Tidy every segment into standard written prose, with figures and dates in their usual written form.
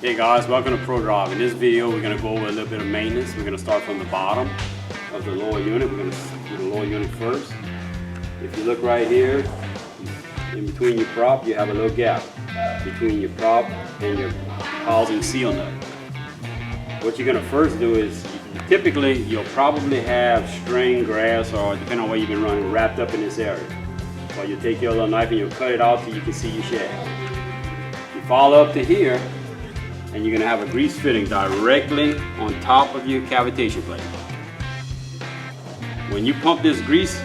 Hey guys, welcome to Pro Drive. In this video, we're going to go over a little bit of maintenance. We're going to start from the bottom of the lower unit. We're going to do the lower unit first. If you look right here, in between your prop, you have a little gap between your prop and your housing seal nut. What you're going to first do is, typically, you'll probably have string, grass, or depending on where you've been running, wrapped up in this area. So you take your little knife and you'll cut it out so you can see your shaft. You follow up to here, and you're going to have a grease fitting directly on top of your cavitation plate. When you pump this grease,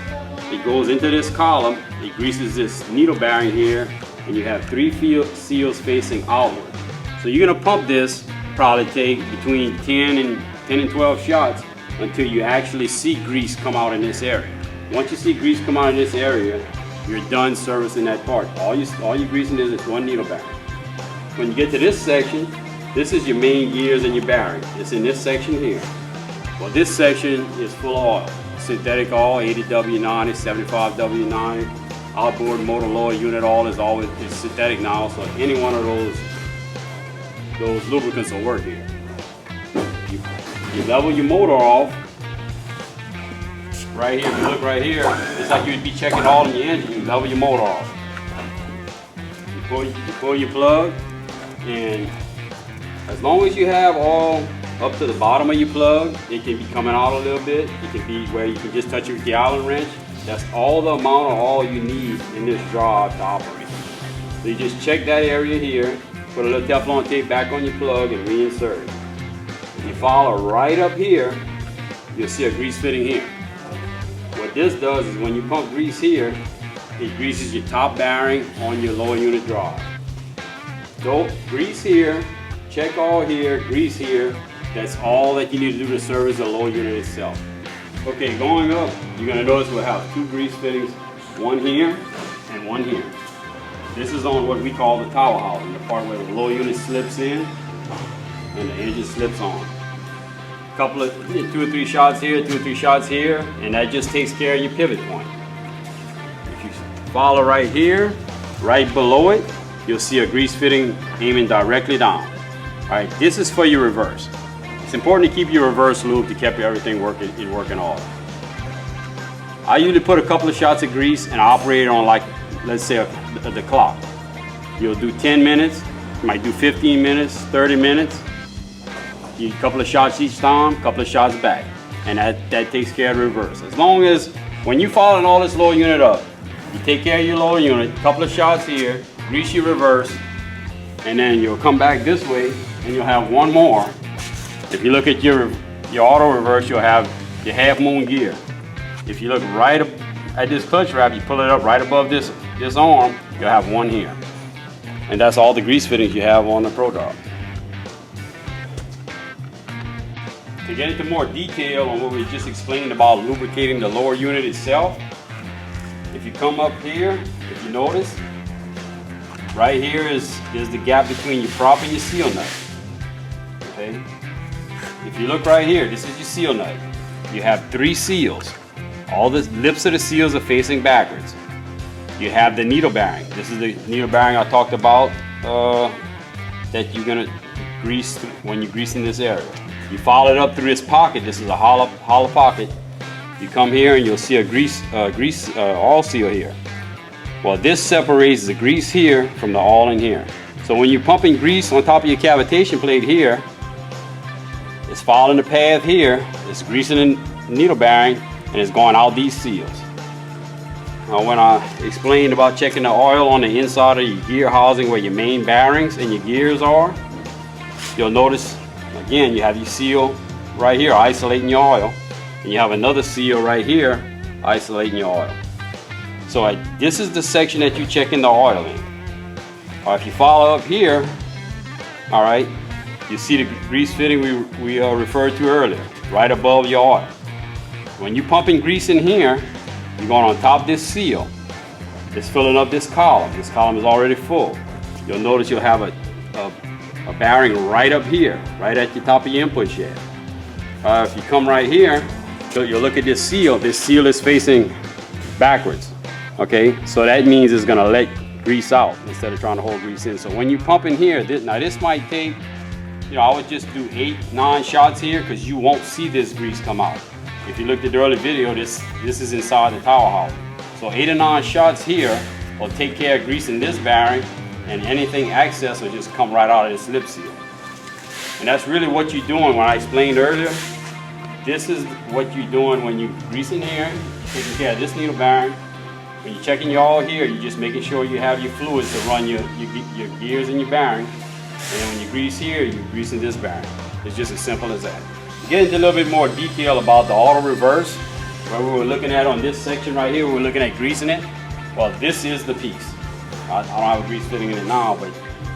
it goes into this column, it greases this needle bearing here, and you have 3 seals facing outward. So you're going to pump this, probably take between 10 and 12 shots until you actually see grease come out in this area. Once you see grease come out in this area, you're done servicing that part. All you're greasing is one needle bearing. When you get to this section, this is your main gears and your bearing. It's in this section here. Well, this section is full of oil. Synthetic oil, 80W90, 75W90. Outboard motor lower unit oil is always synthetic now, so any one of those lubricants will work here. You level your motor off. Right here, if you look right here, it's like you'd be checking oil in your engine. You level your motor off. You pull your plug, and as long as you have oil up to the bottom of your plug, it can be coming out a little bit. It can be where you can just touch it with the Allen wrench. That's all the amount of oil you need in this job to operate. So you just check that area here, put a little Teflon tape back on your plug and reinsert it. If you follow right up here, you'll see a grease fitting here. What this does is when you pump grease here, it greases your top bearing on your lower unit drive. So grease here, check all here, grease here. That's all that you need to do to service the lower unit itself. Okay, going up, you're going to notice we'll have 2 grease fittings, one here and one here. This is on what we call the tower housing, the part where the lower unit slips in and the engine slips on. Couple of 2 or 3 shots here, 2 or 3 shots here, and that just takes care of your pivot point. If you follow right here, right below it, you'll see a grease fitting aiming directly down. All right, this is for your reverse. It's important to keep your reverse lube to keep everything working in working order. I usually put a couple of shots of grease and operate it on, like, let's say the clock. You'll do 10 minutes, you might do 15 minutes, 30 minutes. You a couple of shots each time, a couple of shots back, and that takes care of the reverse. As long as when you following all this lower unit up, you take care of your lower unit, a couple of shots here, grease your reverse, and then you'll come back this way and you'll have one more. If you look at your auto reverse, you'll have your half moon gear. If you look right up at this clutch wrap, you pull it up right above this arm, you'll have one here. And that's all the grease fittings you have on the Pro Drive. To get into more detail on what we just explained about lubricating the lower unit itself, if you come up here, if you notice, right here is the gap between your prop and your seal nut. Okay? If you look right here, this is your seal nut. You have 3 seals. All the lips of the seals are facing backwards. You have the needle bearing. This is the needle bearing I talked about that you're gonna grease when you're greasing this area. You follow it up through this pocket. This is a hollow pocket. You come here and you'll see a grease oil seal here. Well, this separates the grease here from the oil in here. So when you're pumping grease on top of your cavitation plate here, it's following the path here, it's greasing the needle bearing, and it's going out these seals. Now, when I explained about checking the oil on the inside of your gear housing where your main bearings and your gears are, you'll notice, again, you have your seal right here isolating your oil, and you have another seal right here isolating your oil. So this is the section that you're checking the oil in. Or if you follow up here, all right, you see the grease fitting we referred to earlier, right above your oil. When you're pumping grease in here, you're going on top of this seal. It's filling up this column. This column is already full. You'll notice you'll have a bearing right up here, right at the top of your input shaft. If you come right here, you'll look at this seal. This seal is facing backwards. Okay, so that means it's going to let grease out instead of trying to hold grease in. So when you pump in here, this might take you know, I would just do 8-9 shots here because you won't see this grease come out. If you looked at the early video, this is inside the tower housing. So 8 or 9 shots here will take care of greasing this bearing, and anything excess will just come right out of the slip seal. And that's really what you're doing. When I explained earlier, this is what you're doing when you're greasing here, taking care of this needle bearing. When you're checking your oil here, you're just making sure you have your fluids to run your gears and your bearing. And then when you grease here, you're greasing this bearing. It's just as simple as that. Get into a little bit more detail about the auto reverse, where we were looking at on this section right here, we were looking at greasing it. Well, this is the piece. I don't have a grease fitting in it now, but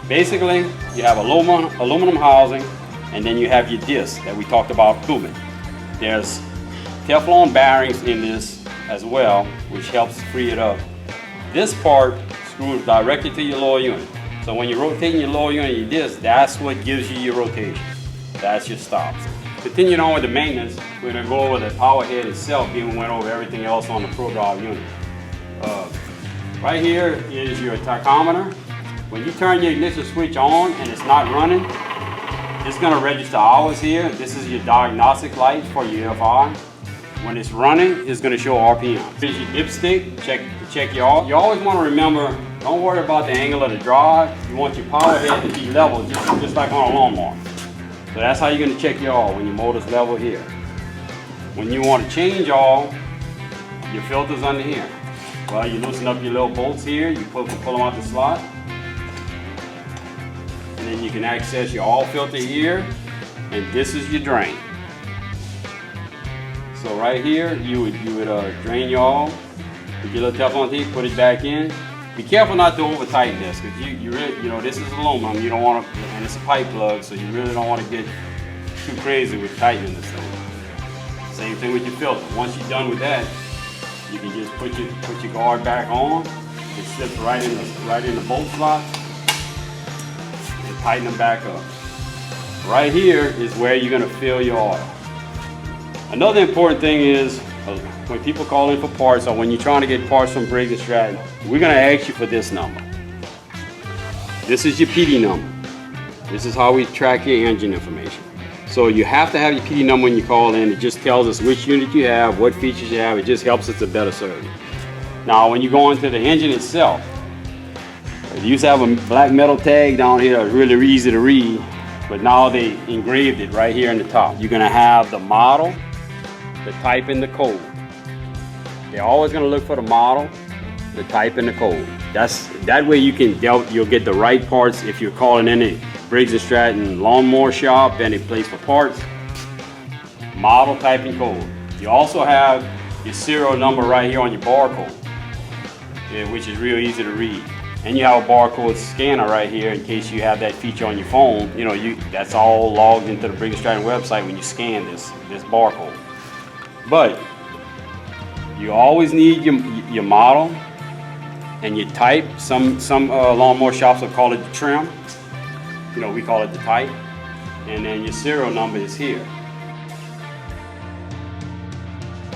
basically you have aluminum housing, and then you have your disc that we talked about cooling. There's Teflon bearings in this as well, which helps free it up. This part screws directly to your lower unit. So when you're rotating your lower unit, your disc, that's what gives you your rotation. That's your stops. Continuing on with the maintenance, we're going to go over the power head itself, then we went over everything else on the Pro Drive unit. Right here is your tachometer. When you turn your ignition switch on and it's not running, it's going to register hours here. This is your diagnostic light for your EFI. When it's running, it's going to show RPM. Here's your dipstick, check your oil. You always want to remember, don't worry about the angle of the drive. You want your power head to be level, just like on a lawnmower. So that's how you're going to check your oil, when your motor's level here. When you want to change oil, your filter's under here. Well, you loosen up your little bolts here, you pull them out the slot. And then you can access your oil filter here, and this is your drain. So right here, you would drain your oil, with your little Teflon tape, put it back in. Be careful not to over tighten this, because you know, this is aluminum, you don't want to, and it's a pipe plug, so you really don't want to get too crazy with tightening this thing. Same thing with your filter. Once you're done with that, you can just put your guard back on. It slips right in the bolt slots, and tighten them back up. Right here is where you're going to fill your oil. Another important thing is, when people call in for parts, or when you're trying to get parts from Briggs & Stratton, we're going to ask you for this number. This is your PD number. This is how we track your engine information. So you have to have your PD number when you call in. It just tells us which unit you have, what features you have. It just helps us to better serve you. Now, when you go into the engine itself, it used to have a black metal tag down here that was really easy to read, but now they engraved it right here in the top. You're going to have the model, the type, and the code. They're always going to look for the model, the type, and the code. That way you'll get the right parts if you're calling in a Briggs & Stratton lawnmower shop and a place for parts. Model, type, and code. You also have your serial number right here on your barcode, which is real easy to read. And you have a barcode scanner right here in case you have that feature on your phone. You know, that's all logged into the Briggs & Stratton website when you scan this barcode. But you always need your model and your type. Some lawnmower shops will call it the trim. You know, we call it the type. And then your serial number is here.